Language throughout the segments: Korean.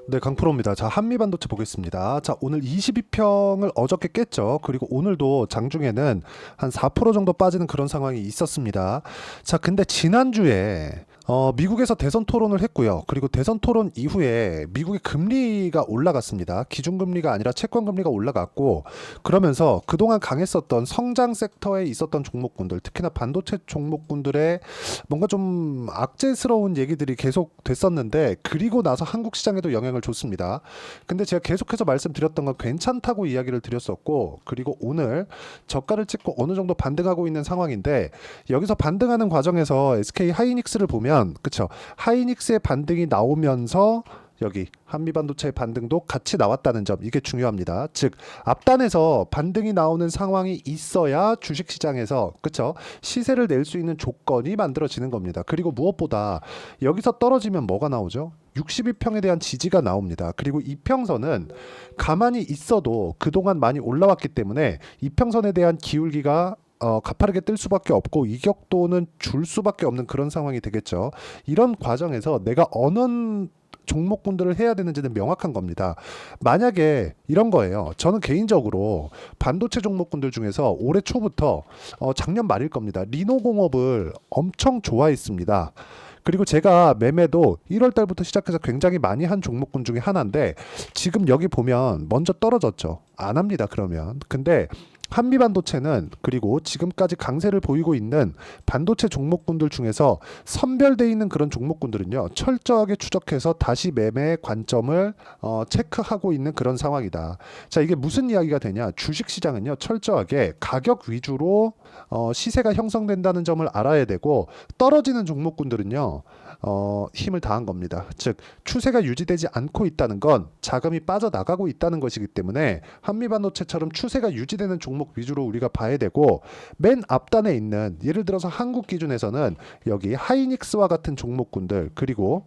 네, 강프로입니다. 자, 한미반도체 보겠습니다. 자, 오늘 22평을 어저께 깼죠. 그리고 오늘도 장중에는 한 4% 정도 빠지는 그런 상황이 있었습니다. 자, 근데 지난주에 미국에서 대선 토론을 했고요. 그리고 대선 토론 이후에 미국의 금리가 올라갔습니다. 기준금리가 아니라 채권금리가 올라갔고, 그러면서 그동안 강했었던 성장 섹터에 있었던 종목군들, 특히나 반도체 종목군들의 뭔가 좀 악재스러운 얘기들이 계속 됐었는데, 그리고 나서 한국 시장에도 영향을 줬습니다. 근데 제가 계속해서 말씀드렸던 건 괜찮다고 이야기를 드렸었고, 그리고 오늘 저가를 찍고 어느 정도 반등하고 있는 상황인데, 여기서 반등하는 과정에서 SK 하이닉스를 보면, 그쵸, 하이닉스의 반등이 나오면서 여기 한미반도체의 반등도 같이 나왔다는 점, 이게 중요합니다. 즉 앞단에서 반등이 나오는 상황이 있어야 주식시장에서, 그쵸, 시세를 낼 수 있는 조건이 만들어지는 겁니다. 그리고 무엇보다 여기서 떨어지면 뭐가 나오죠? 62평에 대한 지지가 나옵니다. 그리고 이평선은 가만히 있어도 그동안 많이 올라왔기 때문에 이평선에 대한 기울기가 가파르게 뜰 수밖에 없고 이격도는 줄 수밖에 없는 그런 상황이 되겠죠. 이런 과정에서 내가 어느 종목군들을 해야 되는지는 명확한 겁니다. 만약에 이런 거예요. 저는 개인적으로 반도체 종목군들 중에서 올해 초부터 작년 말일 겁니다. 리노공업을 엄청 좋아했습니다. 그리고 제가 매매도 1월 달부터 시작해서 굉장히 많이 한 종목군 중에 하나인데, 지금 여기 보면 먼저 떨어졌죠. 안 합니다, 그러면. 근데 한미반도체는, 그리고 지금까지 강세를 보이고 있는 반도체 종목군들 중에서 선별되어 있는 그런 종목군들은요, 철저하게 추적해서 다시 매매 관점을 체크하고 있는 그런 상황이다. 자, 이게 무슨 이야기가 되냐? 주식시장은요, 철저하게 가격 위주로 시세가 형성된다는 점을 알아야 되고, 떨어지는 종목군들은요, 힘을 다한 겁니다. 즉 추세가 유지되지 않고 있다는 건 자금이 빠져나가고 있다는 것이기 때문에 한미반도체처럼 추세가 유지되는 종목 위주로 우리가 봐야 되고, 맨 앞단에 있는, 예를 들어서 한국 기준에서는 여기 하이닉스와 같은 종목군들, 그리고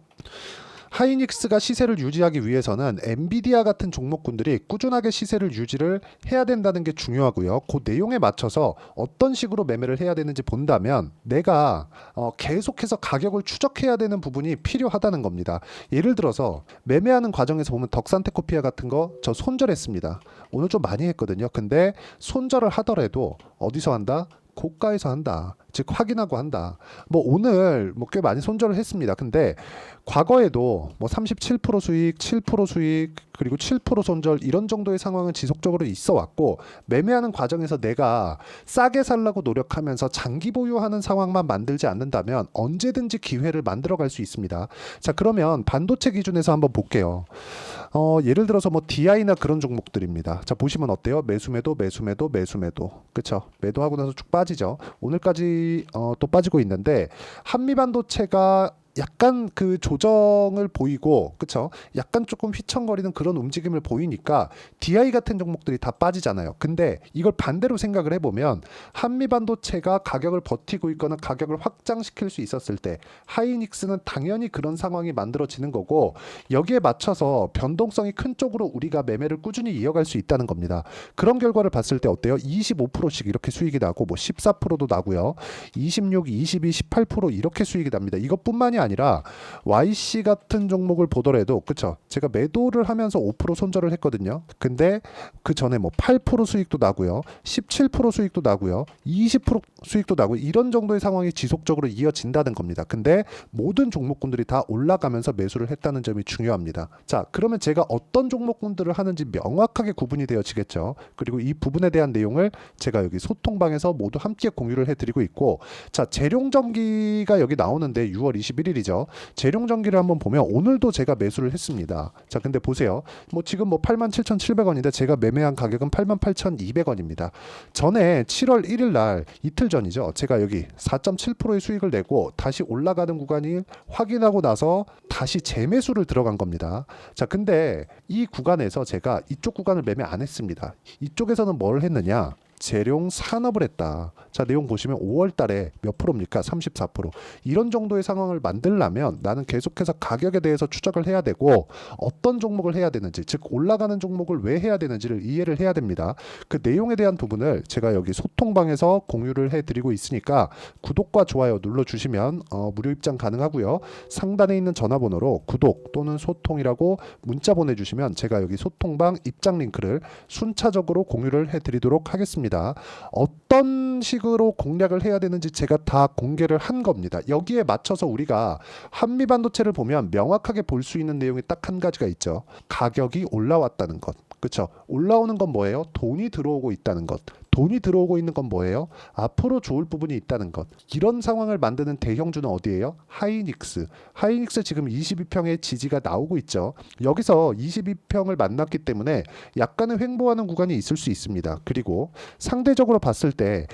하이닉스가 시세를 유지하기 위해서는 엔비디아 같은 종목군들이 꾸준하게 시세를 유지를 해야 된다는 게 중요하고요. 그 내용에 맞춰서 어떤 식으로 매매를 해야 되는지 본다면 내가 계속해서 가격을 추적해야 되는 부분이 필요하다는 겁니다. 예를 들어서 매매하는 과정에서 보면 덕산테크피아 같은 거 저 손절했습니다. 오늘 좀 많이 했거든요. 근데 손절을 하더라도 어디서 한다? 고가에서 한다. 즉 확인하고 한다. 뭐 오늘 뭐 꽤 많이 손절을 했습니다. 근데 과거에도 뭐 37% 수익, 7% 수익, 그리고 7% 손절, 이런 정도의 상황은 지속적으로 있어 왔고, 매매하는 과정에서 내가 싸게 살라고 노력하면서 장기 보유하는 상황만 만들지 않는다면 언제든지 기회를 만들어 갈 수 있습니다. 자, 그러면 반도체 기준에서 한번 볼게요. 예를 들어서 뭐 DI나 그런 종목들입니다. 자, 보시면 어때요? 매수매도, 매수매도, 매수매도. 그쵸? 매도하고 나서 쭉 빠지죠. 오늘까지 또 빠지고 있는데, 한미반도체가 약간 그 조정을 보이고, 그쵸, 약간 조금 휘청거리는 그런 움직임을 보이니까 DI 같은 종목들이 다 빠지잖아요. 근데 이걸 반대로 생각을 해보면, 한미반도체가 가격을 버티고 있거나 가격을 확장시킬 수 있었을 때 하이닉스는 당연히 그런 상황이 만들어지는 거고, 여기에 맞춰서 변동성이 큰 쪽으로 우리가 매매를 꾸준히 이어갈 수 있다는 겁니다. 그런 결과를 봤을 때 어때요? 25%씩 이렇게 수익이 나고, 뭐 14%도 나고요, 26, 22, 18% 이렇게 수익이 납니다. 이것뿐만이 아니라 YC 같은 종목을 보더라도, 그쵸, 제가 매도를 하면서 5% 손절을 했거든요. 근데 그 전에 뭐 8% 수익도 나고요, 17% 수익도 나고요, 20% 수익도 나고, 이런 정도의 상황이 지속적으로 이어진다는 겁니다. 근데 모든 종목군들이 다 올라가면서 매수를 했다는 점이 중요합니다. 자, 그러면 제가 어떤 종목군들을 하는지 명확하게 구분이 되어지겠죠. 그리고 이 부분에 대한 내용을 제가 여기 소통방에서 모두 함께 공유를 해드리고 있고, 자, 재룡전기가 여기 나오는데 6월 21일이죠. 재룡전기를 한번 보면 오늘도 제가 매수를 했습니다. 자, 근데 보세요. 뭐 지금 뭐 87,700원인데 제가 매매한 가격은 88,200원입니다. 전에 7월 1일 날, 이틀 전이죠, 제가 여기 4.7%의 수익을 내고 다시 올라가는 구간이 확인하고 나서 다시 재매수를 들어간 겁니다. 자, 근데 이 구간에서 제가 이쪽 구간을 매매 안 했습니다. 이쪽에서는 뭘 했느냐? 재룡 산업을 했다. 자, 내용 보시면 5월 달에 몇 프로입니까? 34%. 이런 정도의 상황을 만들려면 나는 계속해서 가격에 대해서 추적을 해야 되고 어떤 종목을 해야 되는지, 즉 올라가는 종목을 왜 해야 되는지를 이해를 해야 됩니다. 그 내용에 대한 부분을 제가 여기 소통방에서 공유를 해드리고 있으니까 구독과 좋아요 눌러주시면 무료 입장 가능하고요. 상단에 있는 전화번호로 구독 또는 소통이라고 문자 보내주시면 제가 여기 소통방 입장 링크를 순차적으로 공유를 해드리도록 하겠습니다. 어떤 식으로 공략을 해야 되는지 제가 다 공개를 한 겁니다. 여기에 맞춰서 우리가 한미반도체를 보면 명확하게 볼 수 있는 내용이 딱 한 가지가 있죠. 가격이 올라왔다는 것. 그렇죠? 올라오는 건 뭐예요? 돈이 들어오고 있다는 것. 돈이 들어오고 있는 건 뭐예요? 앞으로 좋을 부분이 있다는 것. 이런 상황을 만드는 대형주는 어디예요? 하이닉스. 하이닉스 지금 22평의 지지가 나오고 있죠. 여기서 22평을 만났기 때문에 약간의 횡보하는 구간이 있을 수 있습니다. 그리고 상대적으로 봤을 때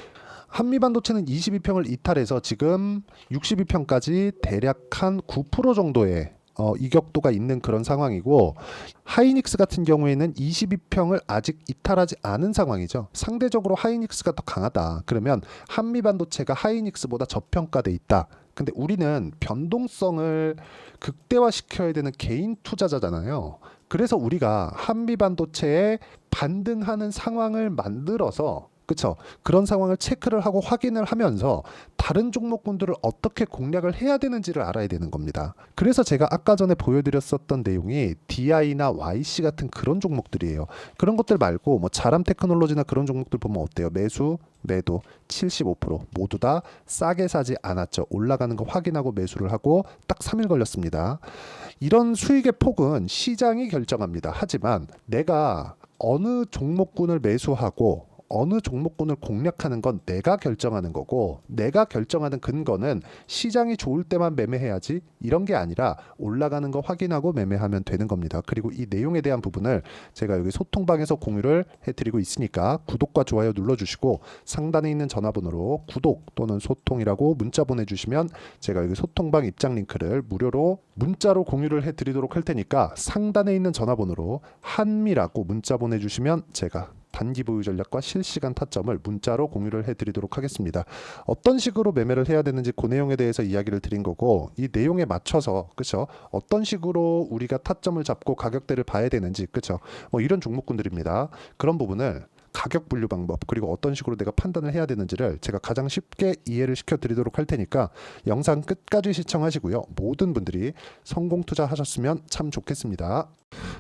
한미반도체는 22평을 이탈해서 지금 62평까지 대략 한 9% 정도의 이격도가 있는 그런 상황이고, 하이닉스 같은 경우에는 22평을 아직 이탈하지 않은 상황이죠. 상대적으로 하이닉스가 더 강하다. 그러면 한미반도체가 하이닉스보다 저평가돼 있다. 근데 우리는 변동성을 극대화시켜야 되는 개인 투자자잖아요. 그래서 우리가 한미반도체에 반등하는 상황을 만들어서, 그쵸? 그런 상황을 체크를 하고 확인을 하면서 다른 종목군들을 어떻게 공략을 해야 되는지를 알아야 되는 겁니다. 그래서 제가 아까 전에 보여드렸었던 내용이 DI나 YC 같은 그런 종목들이에요. 그런 것들 말고 뭐 자람 테크놀로지나 그런 종목들 보면 어때요? 매수, 매도 75% 모두 다 싸게 사지 않았죠. 올라가는 거 확인하고 매수를 하고 딱 3일 걸렸습니다. 이런 수익의 폭은 시장이 결정합니다. 하지만 내가 어느 종목군을 매수하고 어느 종목군을 공략하는 건 내가 결정하는 거고, 내가 결정하는 근거는 시장이 좋을 때만 매매해야지 이런 게 아니라 올라가는 거 확인하고 매매하면 되는 겁니다. 그리고 이 내용에 대한 부분을 제가 여기 소통방에서 공유를 해드리고 있으니까 구독과 좋아요 눌러주시고 상단에 있는 전화번호로 구독 또는 소통이라고 문자 보내주시면 제가 여기 소통방 입장 링크를 무료로 문자로 공유를 해드리도록 할 테니까 상단에 있는 전화번호로 한미라고 문자 보내주시면 제가 단기 보유 전략과 실시간 타점을 문자로 공유를 해드리도록 하겠습니다. 어떤 식으로 매매를 해야 되는지 그 내용에 대해서 이야기를 드린 거고, 이 내용에 맞춰서 그쵸? 어떤 식으로 우리가 타점을 잡고 가격대를 봐야 되는지, 그쵸? 뭐 이런 종목군들입니다. 그런 부분을 가격 분류 방법, 그리고 어떤 식으로 내가 판단을 해야 되는지를 제가 가장 쉽게 이해를 시켜드리도록 할 테니까 영상 끝까지 시청하시고요. 모든 분들이 성공 투자하셨으면 참 좋겠습니다.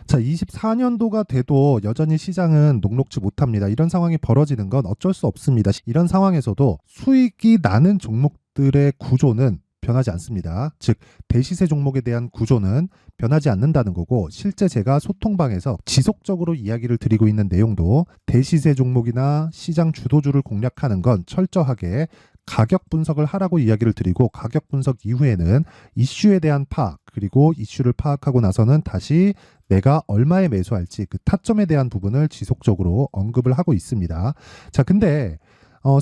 자, 24년도가 돼도 여전히 시장은 녹록지 못합니다. 이런 상황이 벌어지는 건 어쩔 수 없습니다. 이런 상황에서도 수익이 나는 종목들의 구조는 변하지 않습니다. 즉 대시세 종목에 대한 구조는 변하지 않는다는 거고, 실제 제가 소통방에서 지속적으로 이야기를 드리고 있는 내용도 대시세 종목이나 시장 주도주를 공략하는 건 철저하게 가격 분석을 하라고 이야기를 드리고, 가격 분석 이후에는 이슈에 대한 파악, 그리고 이슈를 파악하고 나서는 다시 내가 얼마에 매수할지 그 타점에 대한 부분을 지속적으로 언급을 하고 있습니다. 자, 근데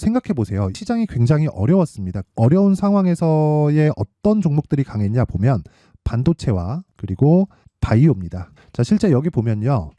생각해 보세요. 시장이 굉장히 어려웠습니다. 어려운 상황에서의 어떤 종목들이 강했냐 보면 반도체와 그리고 바이오입니다. 자, 실제 여기 보면요.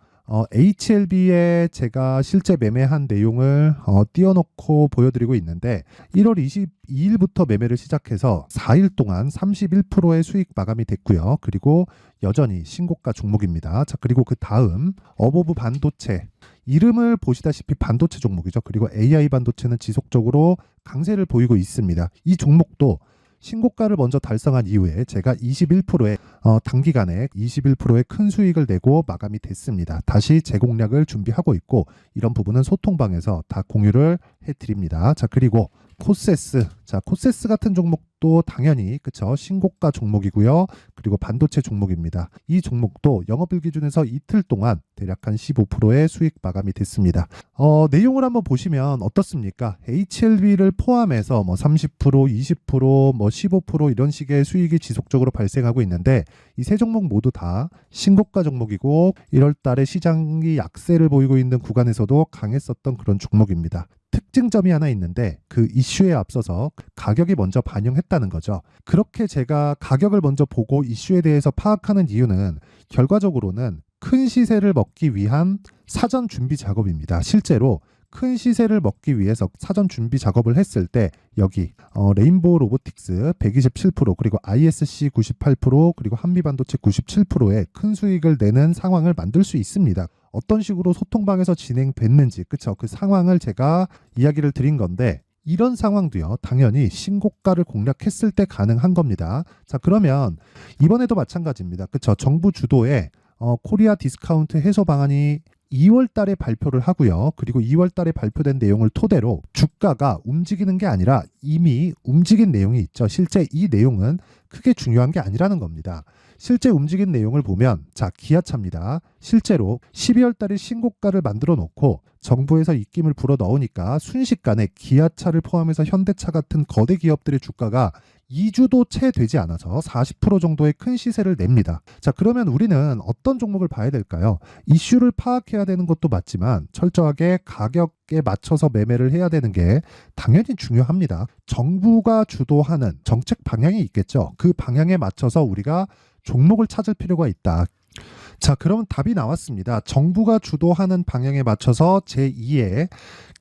HLB에 제가 실제 매매한 내용을 띄워놓고 보여드리고 있는데, 1월 22일부터 매매를 시작해서 4일 동안 31%의 수익 마감이 됐고요. 그리고 여전히 신고가 종목입니다. 자, 그리고 그 다음 어보브 반도체, 이름을 보시다시피 반도체 종목이죠. 그리고 AI 반도체는 지속적으로 강세를 보이고 있습니다. 이 종목도 신고가를 먼저 달성한 이후에 제가 21%의 단기간에 21%의 큰 수익을 내고 마감이 됐습니다. 다시 재공략을 준비하고 있고, 이런 부분은 소통방에서 다 공유를 해드립니다. 자, 그리고 코세스, 자, 코세스 같은 종목도 당연히 그쵸, 신고가 종목이고요. 그리고 반도체 종목입니다. 이 종목도 영업일 기준에서 이틀 동안 대략 한 15%의 수익 마감이 됐습니다. 내용을 한번 보시면 어떻습니까? HLB를 포함해서 뭐 30%, 20%, 뭐 15% 이런 식의 수익이 지속적으로 발생하고 있는데, 이 세 종목 모두 다 신고가 종목이고 1월 달에 시장이 약세를 보이고 있는 구간에서도 강했었던 그런 종목입니다. 특징점이 하나 있는데, 그 이슈에 앞서서 가격이 먼저 반영했다는 거죠. 그렇게 제가 가격을 먼저 보고 이슈에 대해서 파악하는 이유는 결과적으로는 큰 시세를 먹기 위한 사전 준비 작업입니다. 실제로 큰 시세를 먹기 위해서 사전 준비 작업을 했을 때 여기 레인보우 로보틱스 127% 그리고 ISC 98% 그리고 한미반도체 97%의 큰 수익을 내는 상황을 만들 수 있습니다. 어떤 식으로 소통방에서 진행됐는지 그쵸? 그 상황을 제가 이야기를 드린 건데 이런 상황도요 당연히 신고가를 공략했을 때 가능한 겁니다. 자 그러면 이번에도 마찬가지입니다. 그쵸? 정부 주도의 코리아 디스카운트 해소 방안이 2월 달에 발표를 하고요. 그리고 2월 달에 발표된 내용을 토대로 주가가 움직이는 게 아니라 이미 움직인 내용이 있죠. 실제 이 내용은 크게 중요한 게 아니라는 겁니다. 실제 움직인 내용을 보면 자 기아차입니다. 실제로 12월 달에 신고가를 만들어 놓고 정부에서 입김을 불어 넣으니까 순식간에 기아차를 포함해서 현대차 같은 거대 기업들의 주가가 2주도 채 되지 않아서 40% 정도의 큰 시세를 냅니다. 자, 그러면 우리는 어떤 종목을 봐야 될까요? 이슈를 파악해야 되는 것도 맞지만 철저하게 가격에 맞춰서 매매를 해야 되는 게 당연히 중요합니다. 정부가 주도하는 정책 방향이 있겠죠. 그 방향에 맞춰서 우리가 종목을 찾을 필요가 있다. 자, 그러면 답이 나왔습니다. 정부가 주도하는 방향에 맞춰서 제2의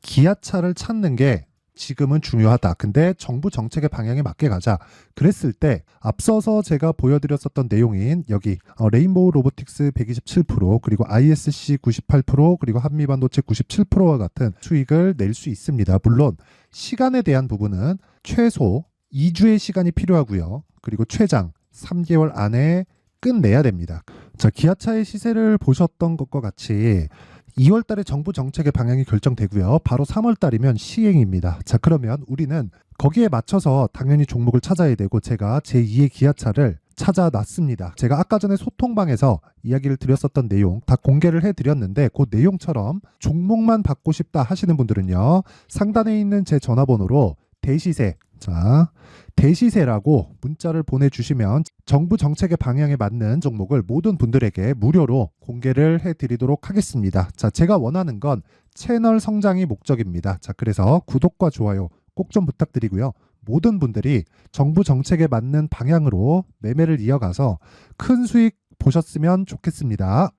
기아차를 찾는 게 지금은 중요하다. 근데 정부 정책의 방향에 맞게 가자. 그랬을 때 앞서서 제가 보여드렸었던 내용인 여기 레인보우 로보틱스 127% 그리고 ISC 98% 그리고 한미반도체 97%와 같은 수익을 낼 수 있습니다. 물론 시간에 대한 부분은 최소 2주의 시간이 필요하고요. 그리고 최장 3개월 안에 끝내야 됩니다. 자, 기아차의 시세를 보셨던 것과 같이 2월 달에 정부 정책의 방향이 결정되고요. 바로 3월 달이면 시행입니다. 자, 그러면 우리는 거기에 맞춰서 당연히 종목을 찾아야 되고 제가 제2의 기아차를 찾아놨습니다. 제가 아까 전에 소통방에서 이야기를 드렸었던 내용 다 공개를 해드렸는데 그 내용처럼 종목만 받고 싶다 하시는 분들은요. 상단에 있는 제 전화번호로 대시세 자 대시세라고 문자를 보내주시면 정부 정책의 방향에 맞는 종목을 모든 분들에게 무료로 공개를 해드리도록 하겠습니다. 자, 제가 원하는 건 채널 성장이 목적입니다. 자, 그래서 구독과 좋아요 꼭 좀 부탁드리고요. 모든 분들이 정부 정책에 맞는 방향으로 매매를 이어가서 큰 수익 보셨으면 좋겠습니다.